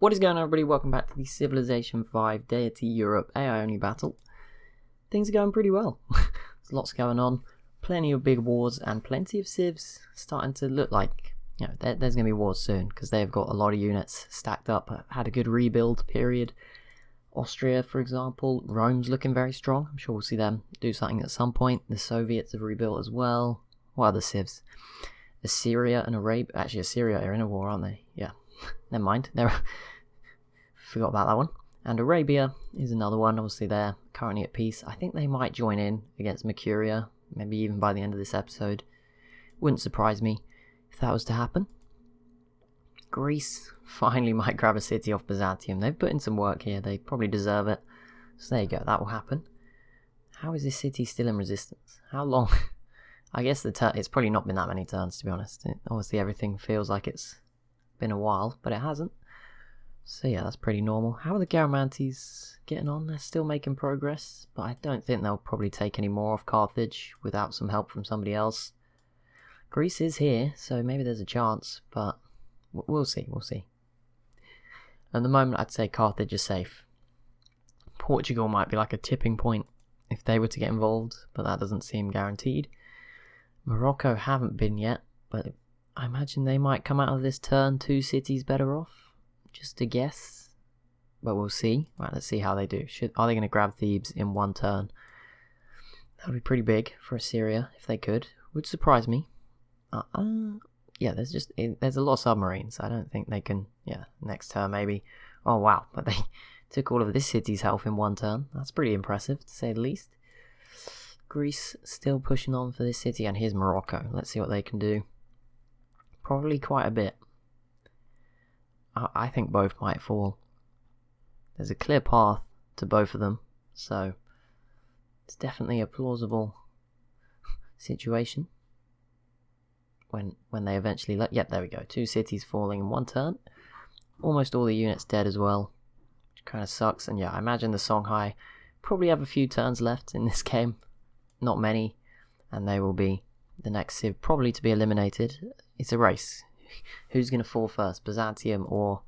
What is going on, everybody? Welcome back to the Civilization 5 Deity Europe AI only battle. Things are going pretty well. There's lots going on, plenty of big wars, and plenty of civs starting to look like, there's going to be wars soon, because they've got a lot of units stacked up, had a good rebuild period. Austria, for example, Rome's looking very strong. I'm sure we'll see them do something at some point. The Soviets have rebuilt as well. What other civs? Assyria and Arabia. Actually, Assyria are in a war, aren't they? Yeah. Never mind. Forgot about that one. And Arabia is another one. Obviously, they're currently at peace. I think they might join in against Mercuria, maybe even by the end of this episode. Wouldn't surprise me if that was to happen. Greece finally might grab a city off Byzantium. They've put in some work here. They probably deserve it. So there you go. That will happen. How is this city still in resistance? How long? I guess it's probably not been that many turns, to be honest. Obviously, everything feels like it's been a while, but it hasn't. So yeah, that's pretty normal. How are the Garamantes getting on? They're still making progress, but I don't think they'll probably take any more off Carthage without some help from somebody else. Greece is here, so maybe there's a chance, but we'll see. At the moment, I'd say Carthage is safe. Portugal might be like a tipping point if they were to get involved, but that doesn't seem guaranteed. Morocco haven't been yet, but I imagine they might come out of this turn 2 cities better off. Just a guess, but we'll see. Right, let's see how they do. Are they going to grab Thebes in one turn? That would be pretty big for Assyria if they could. Would surprise me. Yeah, there's a lot of submarines. I don't think they can. Yeah, next turn maybe. Oh wow, but they took all of this city's health in one turn. That's pretty impressive to say the least. Greece still pushing on for this city, and here's Morocco. Let's see what they can do. Probably quite a bit. I think both might fall. There's a clear path to both of them, so it's definitely a plausible situation when they eventually yep, there we go. 2 cities falling in one turn. Almost all the units dead as well, which kind of sucks. And yeah, I imagine the Songhai probably have a few turns left in this game. Not many, and they will be the next civ probably to be eliminated. It's a race. Who's going to fall first, Byzantium or...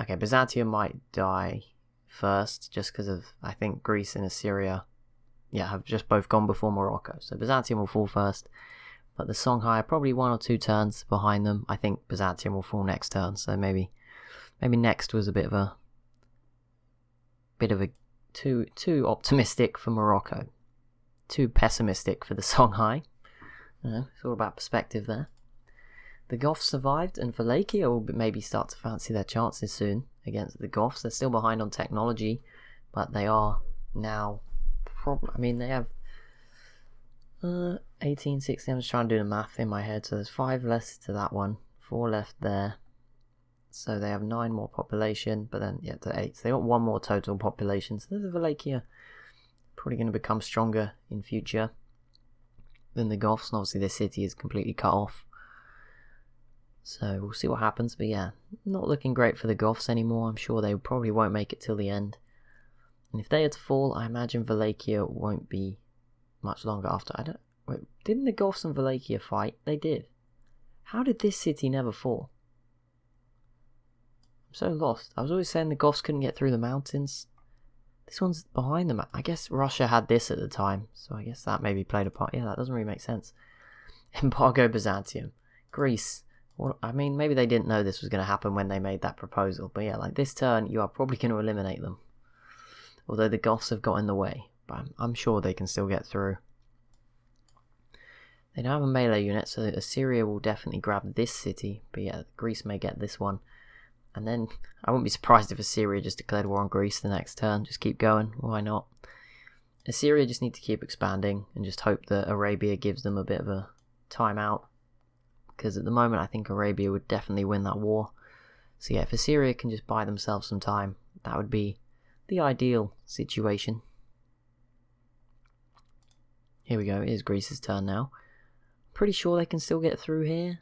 Okay, Byzantium might die first, just because of, I think, Greece and Assyria, have just both gone before Morocco. So Byzantium will fall first, but the Songhai are probably 1 or 2 turns behind them. I think Byzantium will fall next turn, so maybe next was a bit of a too optimistic for Morocco, too pessimistic for the Songhai. It's all about perspective there. The Goths survived, and Wallachia will maybe start to fancy their chances soon against the Goths. They're still behind on technology, but they are now... they have 18, 16... I'm just trying to do the math in my head. So there's 5 less to that one, 4 left there. So they have 9 more population, but then, to 8. So they got 1 more total population. So the Wallachia probably going to become stronger in future than the Goths. And obviously this city is completely cut off. So we'll see what happens, but yeah, not looking great for the Goths anymore. I'm sure they probably won't make it till the end. And if they are to fall, I imagine Wallachia won't be much longer after. Didn't the Goths and Wallachia fight? They did. How did this city never fall? I'm so lost. I was always saying the Goths couldn't get through the mountains. This one's behind them. I guess Russia had this at the time, so I guess that maybe played a part. Yeah, that doesn't really make sense. Embargo Byzantium. Greece. Well, maybe they didn't know this was going to happen when they made that proposal. But yeah, like this turn, you are probably going to eliminate them. Although the Goths have got in the way. But I'm sure they can still get through. They don't have a melee unit, so Assyria will definitely grab this city. But yeah, Greece may get this one. And then, I wouldn't be surprised if Assyria just declared war on Greece the next turn. Just keep going. Why not? Assyria just need to keep expanding and just hope that Arabia gives them a bit of a timeout. Because at the moment I think Arabia would definitely win that war. So yeah, if Assyria can just buy themselves some time, that would be the ideal situation. Here we go, it is Greece's turn now. Pretty sure they can still get through here.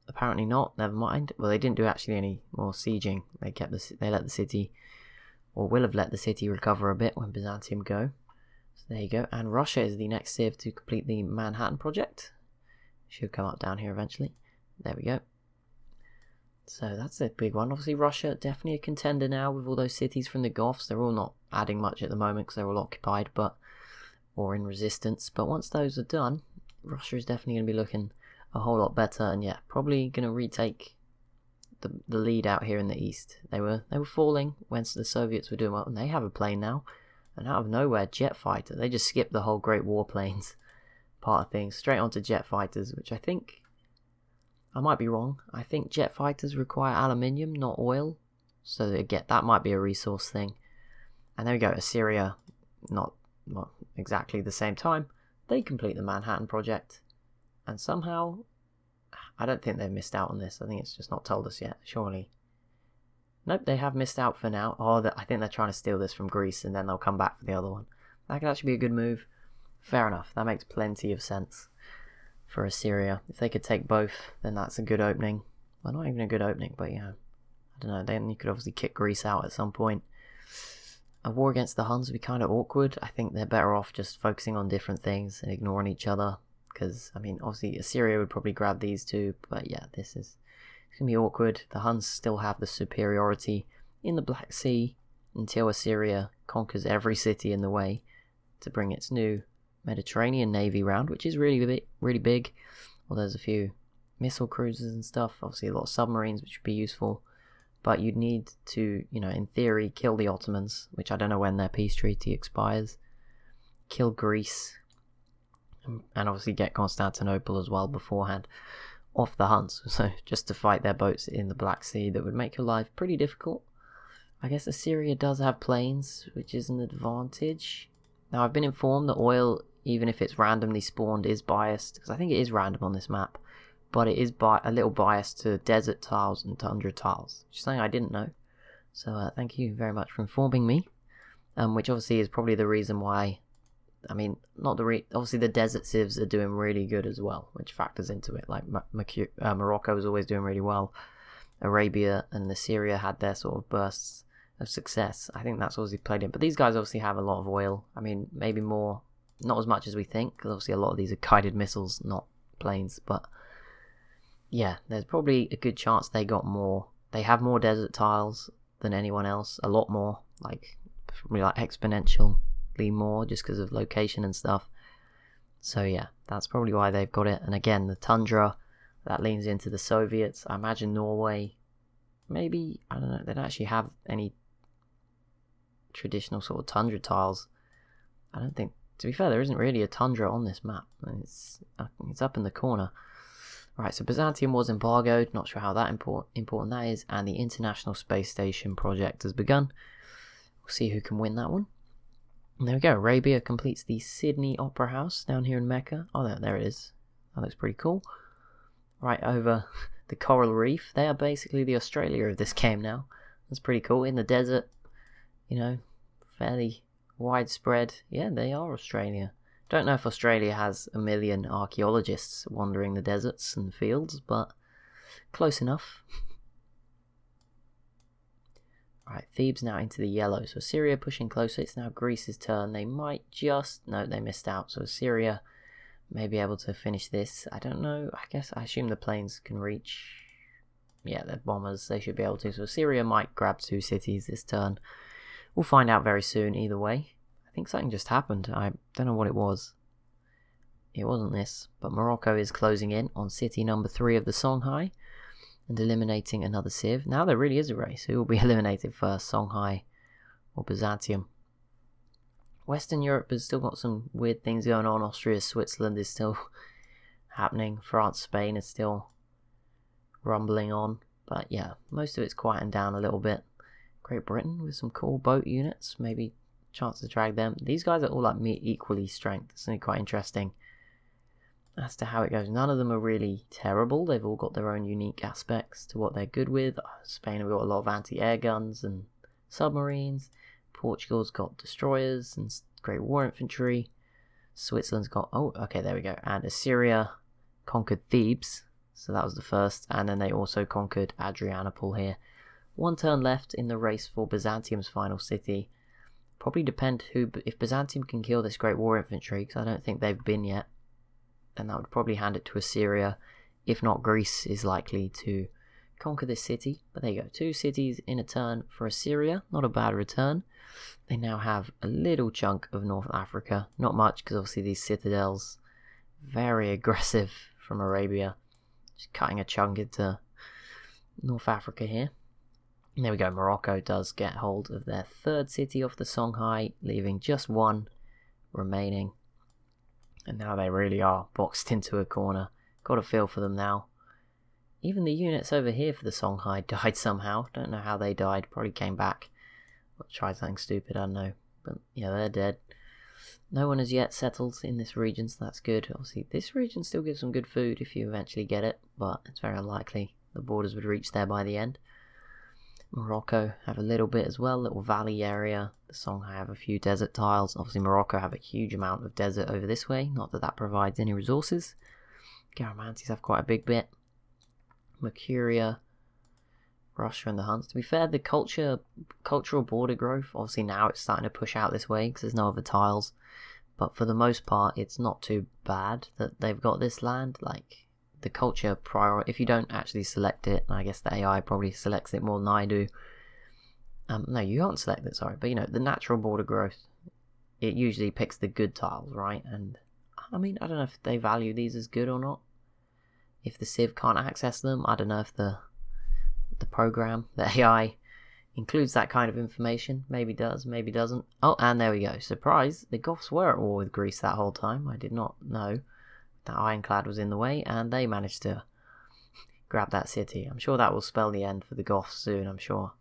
Apparently not, never mind. Well, they didn't do actually any more sieging. They let the city, or will have let the city recover a bit when Byzantium go. So there you go, and Russia is the next civ to complete the Manhattan project. Should come up down here eventually. There we go. So that's a big one. Obviously Russia, definitely a contender now with all those cities from the Goths. They're all not adding much at the moment because they're all occupied, or in resistance. But once those are done, Russia is definitely going to be looking a whole lot better. And yeah, probably going to retake the lead out here in the east. They were falling when the Soviets were doing well, and they have a plane now. And out of nowhere, jet fighter. They just skipped the whole Great Warplanes part of things, straight onto jet fighters, which I think, I might be wrong, I think jet fighters require aluminium, not oil, so that might be a resource thing. And there we go, Assyria, not exactly the same time, they complete the Manhattan Project, and somehow, I don't think they've missed out on this. I think it's just not told us yet, surely. Nope, they have missed out for now. I think they're trying to steal this from Greece, and then they'll come back for the other one. That could actually be a good move. Fair enough, that makes plenty of sense for Assyria. If they could take both, then that's a good opening. Well, not even a good opening, but yeah, I don't know, then you could obviously kick Greece out at some point. A war against the Huns would be kind of awkward. I think they're better off just focusing on different things and ignoring each other, because, I mean, obviously Assyria would probably grab these two, but yeah, it's going to be awkward. The Huns still have the superiority in the Black Sea until Assyria conquers every city in the way to bring its new Mediterranean navy round, which is really big. Well, there's a few missile cruisers and stuff, obviously a lot of submarines, which would be useful, but you'd need to, in theory, kill the Ottomans, which I don't know when their peace treaty expires, kill Greece, and obviously get Constantinople as well beforehand off the Huns, so just to fight their boats in the Black Sea. That would make your life pretty difficult. I guess Assyria does have planes, which is an advantage. Now, I've been informed that oil, even if it's randomly spawned, is biased, because I think it is random on this map, but it is a little biased to desert tiles and tundra tiles, which is something I didn't know. So thank you very much for informing me, which obviously is probably the reason why, I mean, obviously the desert civs are doing really good as well, which factors into it. Like Morocco is always doing really well. Arabia and Assyria had their sort of bursts of success. I think that's obviously played in. But these guys obviously have a lot of oil. I mean, maybe more, not as much as we think, because obviously a lot of these are guided missiles, not planes. But yeah, there's probably a good chance they got more. They have more desert tiles than anyone else. A lot more. Probably exponentially more, just because of location and stuff. So yeah, that's probably why they've got it. And again, the tundra, that leans into the Soviets. I imagine Norway, maybe, I don't know, they don't actually have any traditional sort of tundra tiles. I don't think, to be fair, there isn't really a tundra on this map. It's up in the corner. Right, so Byzantium was embargoed, not sure how that important that is, and the International Space Station project has begun. We'll see who can win that one. And there we go, Arabia completes the Sydney Opera House down here in Mecca. Oh, there it is. That looks pretty cool. Right over the Coral Reef. They are basically the Australia of this game now. That's pretty cool. In the desert, fairly widespread. Yeah, they are Australia. Don't know if Australia has 1 million archaeologists wandering the deserts and fields, but close enough. Right, Thebes now into the yellow. So Syria pushing closer. It's now Greece's turn. They might no, they missed out. So Syria may be able to finish this. I don't know. I assume the planes can reach. Yeah, they're bombers. They should be able to. So Syria might grab 2 cities this turn. We'll find out very soon either way. I think something just happened. I don't know what it was. It wasn't this. But Morocco is closing in on city number 3 of the Songhai and eliminating another civ. Now there really is a race. Who will be eliminated first, Songhai or Byzantium? Western Europe has still got some weird things going on. Austria, Switzerland is still happening. France, Spain is still rumbling on. But yeah, most of it's quieting down a little bit. Great Britain with some cool boat units. Maybe chance to drag them. These guys are all equally strength. It's something quite interesting as to how it goes. None of them are really terrible. They've all got their own unique aspects to what they're good with. Spain have got a lot of anti-air guns and submarines. Portugal's got destroyers and great war infantry. Switzerland's got, there we go. And Assyria conquered Thebes, so that was the first. And then they also conquered Adrianople here. 1 turn left in the race for Byzantium's final city. Probably depend if Byzantium can kill this great war infantry, because I don't think they've been yet, then that would probably hand it to Assyria. If not, Greece is likely to conquer this city. But there you go, 2 cities in a turn for Assyria. Not a bad return. They now have a little chunk of North Africa. Not much, because obviously these citadels, very aggressive from Arabia. Just cutting a chunk into North Africa here. And there we go, Morocco does get hold of their 3rd city off the Songhai, leaving just 1 remaining. And now they really are boxed into a corner. Got a feel for them now. Even the units over here for the Songhai died somehow. Don't know how they died. Probably came back. Or tried something stupid, I don't know. But yeah, they're dead. No one has yet settled in this region, so that's good. Obviously, this region still gives some good food if you eventually get it, but it's very unlikely the borders would reach there by the end. Morocco have a little bit as well, little valley area. The Songhai have a few desert tiles. Obviously, Morocco have a huge amount of desert over this way, not that that provides any resources. Garamantes have quite a big bit. Mercuria, Russia and the Huns. To be fair, the cultural border growth, obviously now it's starting to push out this way because there's no other tiles. But for the most part, it's not too bad that they've got this land. Like, the culture if you don't actually select it, and I guess the AI probably selects it more than I do. No, you can't select it, sorry. But, you know, the natural border growth, it usually picks the good tiles, right? And, I mean, I don't know if they value these as good or not. If the Civ can't access them, I don't know if the program, the AI, includes that kind of information. Maybe does, maybe doesn't. Oh, and there we go. Surprise, the Goths were at war with Greece that whole time. I did not know that Ironclad was in the way, and they managed to grab that city. I'm sure that will spell the end for the Goths soon, I'm sure.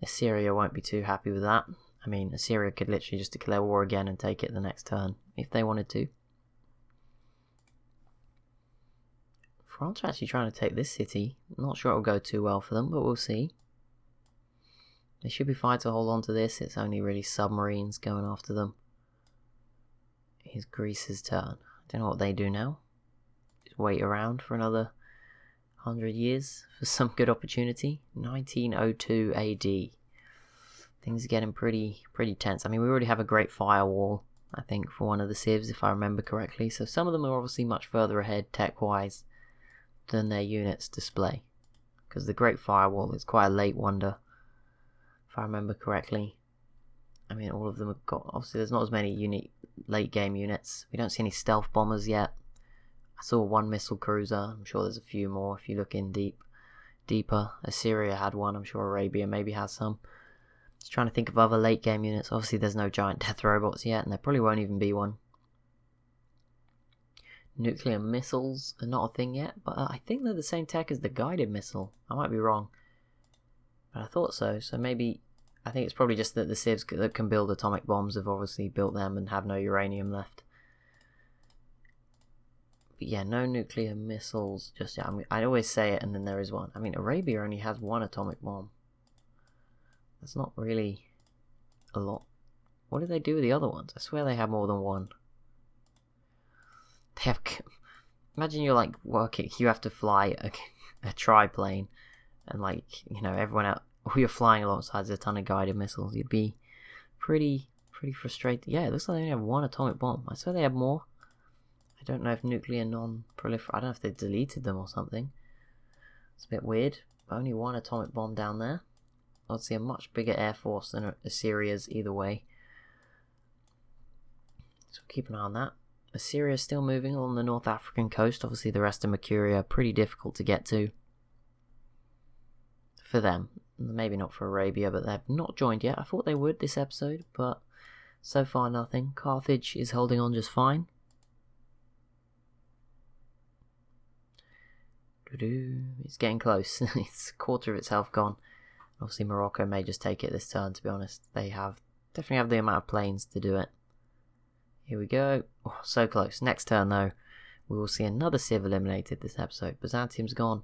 Assyria won't be too happy with that. I mean, Assyria could literally just declare war again and take it the next turn, if they wanted to. France are actually trying to take this city. Not sure it'll go too well for them, but we'll see. They should be fine to hold on to this. It's only really submarines going after them. It's Greece's turn. I don't know what they do now. Just wait around for another 100 years for some good opportunity. 1902 AD. Things are getting pretty tense. I mean, we already have a great firewall, I think, for one of the civs, if I remember correctly. So some of them are obviously much further ahead tech-wise than their units display. Because the Great Firewall is quite a late wonder, if I remember correctly. I mean, all of them have got... Obviously, there's not as many unique late-game units. We don't see any stealth bombers yet. I saw 1 missile cruiser. I'm sure there's a few more if you look in deeper. Assyria had one. I'm sure Arabia maybe has some. Just trying to think of other late-game units. Obviously, there's no giant death robots yet, and there probably won't even be one. Nuclear missiles are not a thing yet, but I think they're the same tech as the guided missile. I might be wrong, but I thought so. So maybe, I think it's probably just that the civs that can build atomic bombs have obviously built them and have no uranium left. But yeah, no nuclear missiles just yet. I mean, I always say it and then there is one. I mean, Arabia only has 1 atomic bomb. That's not really a lot. What do they do with the other ones? I swear they have more than 1. They have... Imagine you're like working, you have to fly a triplane, and like, you know, everyone out, who you're flying alongside is a ton of guided missiles. You'd be pretty frustrated. Yeah, it looks like they only have 1 atomic bomb. I swear they have more. I don't know if nuclear non-prolifer... I don't know if they deleted them or something. It's a bit weird. But only 1 atomic bomb down there. Obviously a much bigger air force than Assyria's either way. So keep an eye on that. Assyria is still moving along the North African coast. Obviously the rest of Mercuria are pretty difficult to get to. For them. Maybe not for Arabia, but they've not joined yet. I thought they would this episode, but so far nothing. Carthage is holding on just fine. It's getting close. It's a quarter of its health gone. Obviously Morocco may just take it this turn, to be honest. They definitely have the amount of planes to do it. Here we go. Oh, so close. Next turn though, we will see another civ eliminated this episode. Byzantium's gone.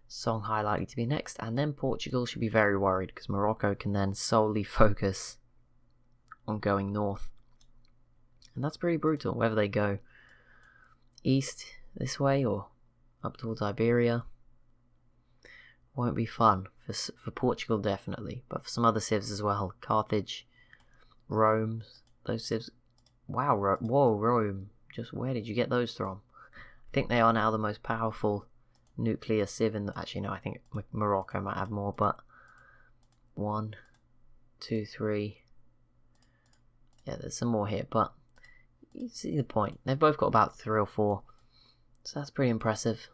Songhai likely to be next, and then Portugal should be very worried because Morocco can then solely focus on going north. And that's pretty brutal, whether they go east this way or up towards Iberia. Won't be fun for Portugal definitely, but for some other civs as well. Carthage, Rome, those civs. Wow, whoa, Rome. Just where did you get those from? I think they are now the most powerful nuclear civ in actually no, I think Morocco might have more, but 1, 2, 3. Yeah, there's some more here, but you see the point. They've both got about 3 or 4, so that's pretty impressive.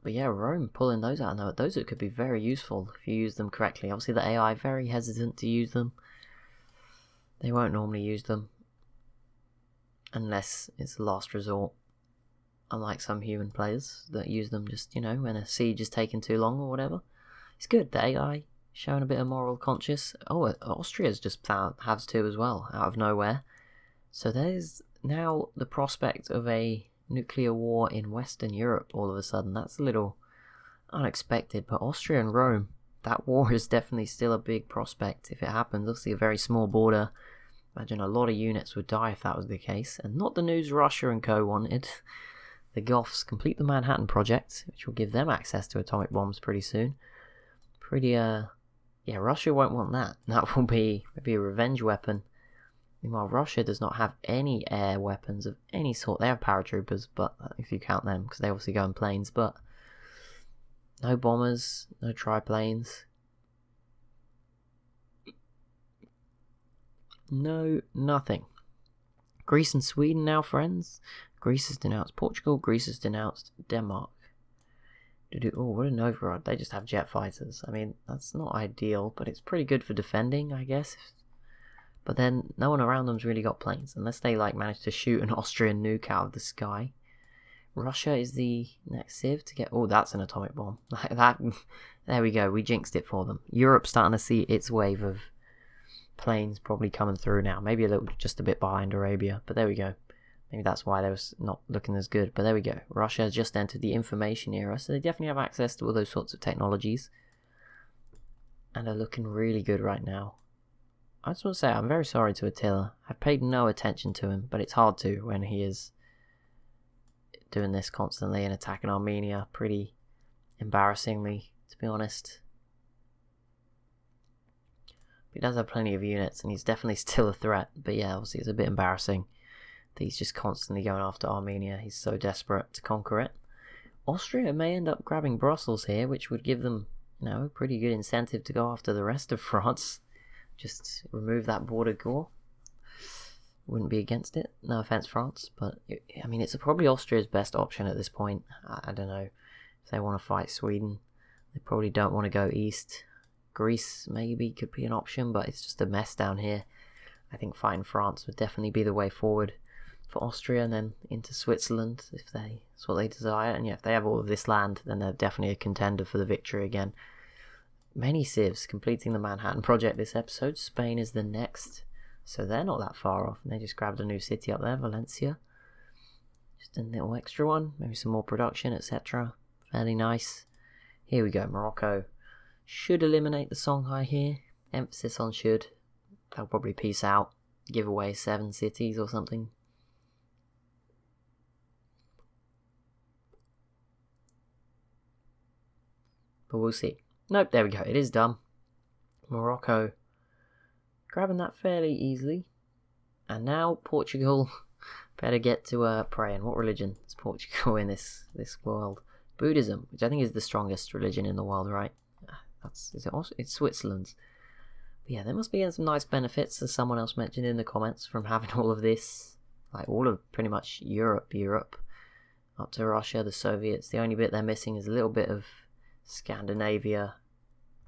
But yeah, Rome pulling those out now. Those could be very useful if you use them correctly. Obviously the AI very hesitant to use them. They won't normally use them unless it's the last resort. Unlike some human players that use them just, when a siege is taking too long or whatever. It's good, the AI showing a bit of moral conscience. Oh, Austria's just has 2 as well, out of nowhere. So there's now the prospect of a nuclear war in Western Europe all of a sudden. That's a little unexpected, but Austria and Rome, that war is definitely still a big prospect if it happens. Obviously a very small border. Imagine a lot of units would die if that was the case, and not the news Russia and co wanted. The Goths complete the Manhattan Project, which will give them access to atomic bombs pretty soon. Yeah, Russia won't want that. That will be maybe a revenge weapon. Meanwhile, Russia does not have any air weapons of any sort. They have paratroopers, but if you count them, because they obviously go in planes, but no bombers, no triplanes. No, nothing. Greece and Sweden now friends. Greece has denounced Portugal. Greece has denounced Denmark. Oh, what an override. They just have jet fighters. I mean, that's not ideal, but it's pretty good for defending, I guess. But then no one around them's really got planes, unless they manage to shoot an Austrian nuke out of the sky. Russia is the next civ to get... Oh, that's an atomic bomb. There we go. We jinxed it for them. Europe's starting to see its wave of planes probably coming through now. Maybe just a bit behind Arabia, but there we go. Maybe that's why they was not looking as good. But there we go. Russia has just entered the information era, so they definitely have access to all those sorts of technologies. And are looking really good right now. I just want to say, I'm very sorry to Attila. I've paid no attention to him, but it's hard to when he is doing this constantly and attacking Armenia pretty embarrassingly, to be honest. He does have plenty of units, and he's definitely still a threat. But yeah, obviously it's a bit embarrassing that he's just constantly going after Armenia. He's so desperate to conquer it. Austria may end up grabbing Brussels here, which would give them, a pretty good incentive to go after the rest of France. Just remove that border gore. Wouldn't be against it. No offense, France, but it's probably Austria's best option at this point. I don't know if they want to fight Sweden. They probably don't want to go east. Greece maybe could be an option, but it's just a mess down here. I think fighting France would definitely be the way forward for Austria, and then into Switzerland if that's what they desire. And yeah, if they have all of this land, then they're definitely a contender for the victory again. Many civs completing the Manhattan Project this episode. Spain is the next, so they're not that far off, and they just grabbed a new city up there, Valencia. Just a little extra one, maybe some more production, etc. Fairly nice. Here we go, Morocco. Should eliminate the Songhai here. Emphasis on should. They'll probably peace out. Give away 7 cities or something. But we'll see. Nope, there we go. It is done. Morocco grabbing that fairly easily. And now Portugal better get to praying. What religion is Portugal in this world? Buddhism, which I think is the strongest religion in the world, right? It's Switzerland's. But yeah, there must be some nice benefits, as someone else mentioned in the comments, from having all of this. All of pretty much Europe, up to Russia, the Soviets. The only bit they're missing is a little bit of Scandinavia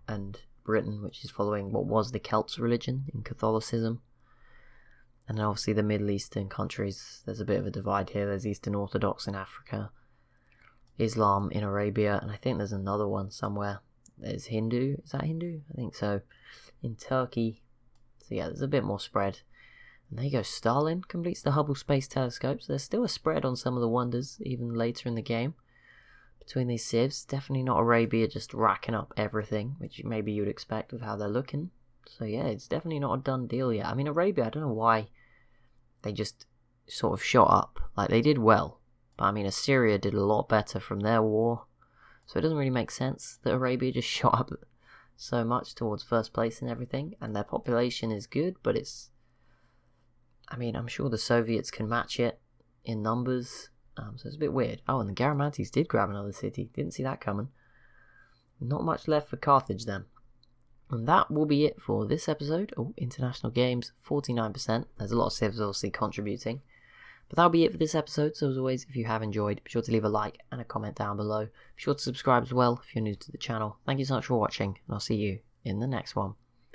and Britain, which is following what was the Celts religion in Catholicism. And then obviously the Middle Eastern countries, there's a bit of a divide here. There's Eastern Orthodox in Africa, Islam in Arabia, and I think there's another one somewhere. There's Hindu. Is that Hindu? I think so. In Turkey. So yeah, there's a bit more spread. And there you go. Stalin completes the Hubble Space Telescope. So there's still a spread on some of the wonders, even later in the game. Between these civs, definitely not Arabia just racking up everything, which maybe you'd expect with how they're looking. So yeah, it's definitely not a done deal yet. Arabia, I don't know why they just sort of shot up. They did well. But Assyria did a lot better from their war. So it doesn't really make sense that Arabia just shot up so much towards first place and everything. And their population is good, but it's... I'm sure the Soviets can match it in numbers. So it's a bit weird. Oh, and the Garamantes did grab another city. Didn't see that coming. Not much left for Carthage then. And that will be it for this episode. Oh, international games, 49%. There's a lot of civs obviously contributing. But that'll be it for this episode. So as always, if you have enjoyed, be sure to leave a like and a comment down below. Be sure to subscribe as well if you're new to the channel. Thank you so much for watching, and I'll see you in the next one.